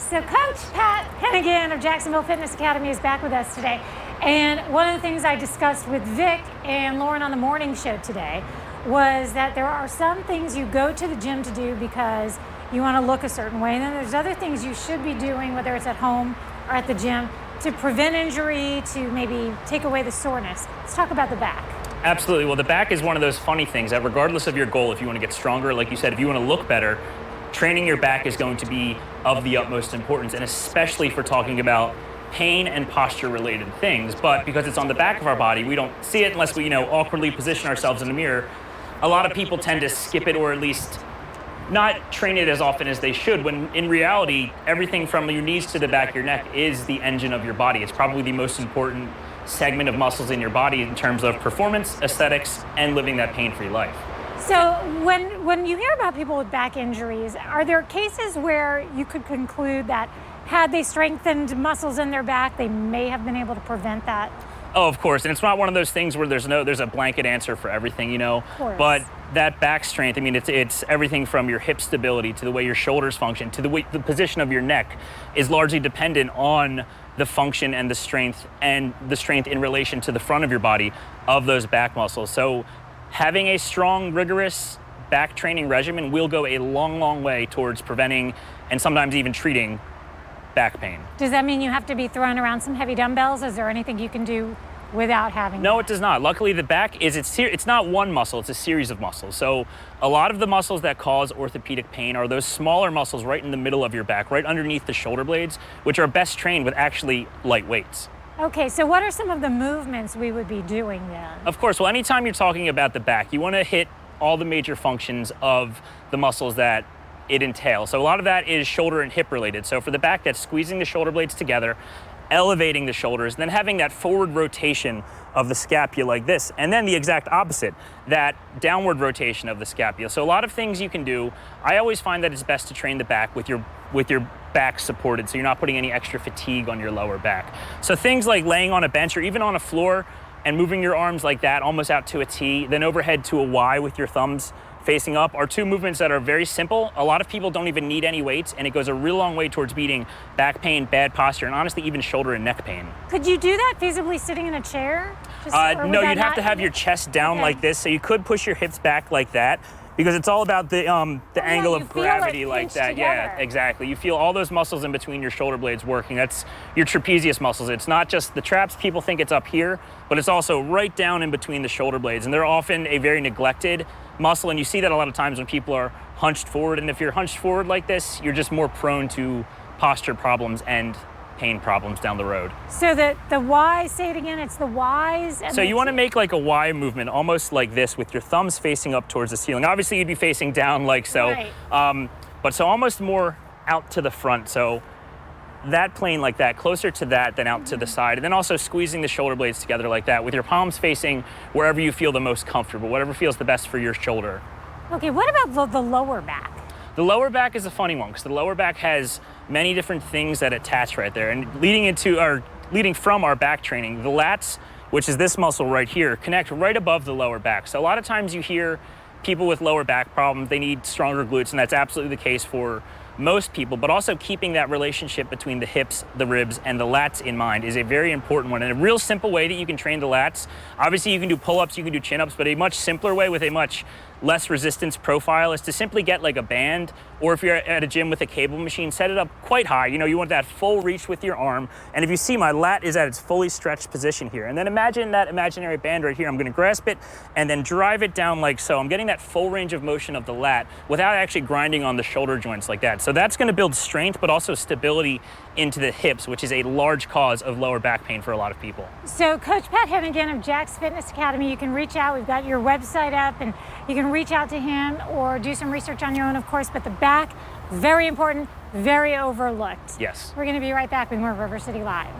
So Coach Pat Hennigan of Jacksonville Fitness Academy is back with us today. And one of the things I discussed with Vic and Lauren on the morning show today was that there are some things you go to the gym to do because you want to look a certain way. And then there's other things you should be doing, whether it's at home or at the gym, to prevent injury, to maybe take away the soreness. Let's talk about the back. Absolutely. Well, the back is one of those funny things that regardless of your goal, if you want to get stronger, like you said, if you want to look better, training your back is going to be of the utmost importance, and especially for talking about pain and posture related things. But because it's on the back of our body, we don't see it unless we, awkwardly position ourselves in the mirror. A lot of people tend to skip it, or at least not train it as often as they should, when in reality, everything from your knees to the back of your neck is the engine of your body. It's probably the most important segment of muscles in your body in terms of performance, aesthetics, and living that pain-free life. So when you hear about people with back injuries, are there cases where you could conclude that had they strengthened muscles in their back, they may have been able to prevent that? Oh, of course. And it's not one of those things where there's a blanket answer for everything, Of course. But that back strength, it's everything from your hip stability to the way your shoulders function to the position of your neck is largely dependent on the function and the strength in relation to the front of your body of those back muscles. So having a strong, rigorous back training regimen will go a long, long way towards preventing and sometimes even treating back pain. Does that mean you have to be throwing around some heavy dumbbells? Is there anything you can do without having No, that? it does not. Luckily, the back it's not one muscle, it's a series of muscles. So a lot of the muscles that cause orthopedic pain are those smaller muscles right in the middle of your back, right underneath the shoulder blades, which are best trained with actually light weights. Okay, so what are some of the movements we would be doing then? Of course, well, anytime you're talking about the back, you want to hit all the major functions of the muscles that it entails. So a lot of that is shoulder and hip related. So for the back, that's squeezing the shoulder blades together, elevating the shoulders, then having that forward rotation of the scapula like this, and then the exact opposite, that downward rotation of the scapula. So a lot of things you can do. I always find that it's best to train the back with your back supported, so you're not putting any extra fatigue on your lower back. So things like laying on a bench or even on a floor and moving your arms like that, almost out to a T, then overhead to a Y with your thumbs facing up, are two movements that are very simple. A lot of people don't even need any weights, and it goes a real long way towards beating back pain, bad posture, and honestly even shoulder and neck pain. Could you do that feasibly sitting in a chair? No, you'd have to have your chest down like this, so you could push your hips back like that, because it's all about the angle of gravity like that. Together. Yeah, exactly. You feel all those muscles in between your shoulder blades working. That's your trapezius muscles. It's not just the traps. People think it's up here, but it's also right down in between the shoulder blades, and they're often a very neglected muscle, and you see that a lot of times when people are hunched forward. And if you're hunched forward like this, you're just more prone to posture problems and pain problems down the road. So the Y, say it again, it's the Ys. And so you want to make like a Y movement, almost like this, with your thumbs facing up towards the ceiling. Obviously you'd be facing down like so, right. But so almost more out to the front. So that plane like that, closer to that than out to the side. And then also squeezing the shoulder blades together like that with your palms facing wherever you feel the most comfortable, whatever feels the best for your shoulder. Okay, what about the lower back? The lower back is a funny one because the lower back has many different things that attach right there. And leading from our back training, the lats, which is this muscle right here, connect right above the lower back. So a lot of times you hear people with lower back problems, they need stronger glutes, and that's absolutely the case for most people, but also keeping that relationship between the hips, the ribs, and the lats in mind is a very important one. And a real simple way that you can train the lats, obviously you can do pull-ups, you can do chin-ups, but a much simpler way with a much less resistance profile is to simply get like a band, or if you're at a gym with a cable machine, set it up quite high. You want that full reach with your arm. And if you see, my lat is at its fully stretched position here. And then imagine that imaginary band right here. I'm gonna grasp it and then drive it down like so. I'm getting that full range of motion of the lat without actually grinding on the shoulder joints like that. So that's gonna build strength, but also stability into the hips, which is a large cause of lower back pain for a lot of people. So Coach Pat Hennigan of Jack's Fitness Academy, you can reach out. We've got your website up, and you can reach out to him or do some research on your own, of course, but the back, very important, very overlooked. Yes. We're gonna be right back with more River City Live.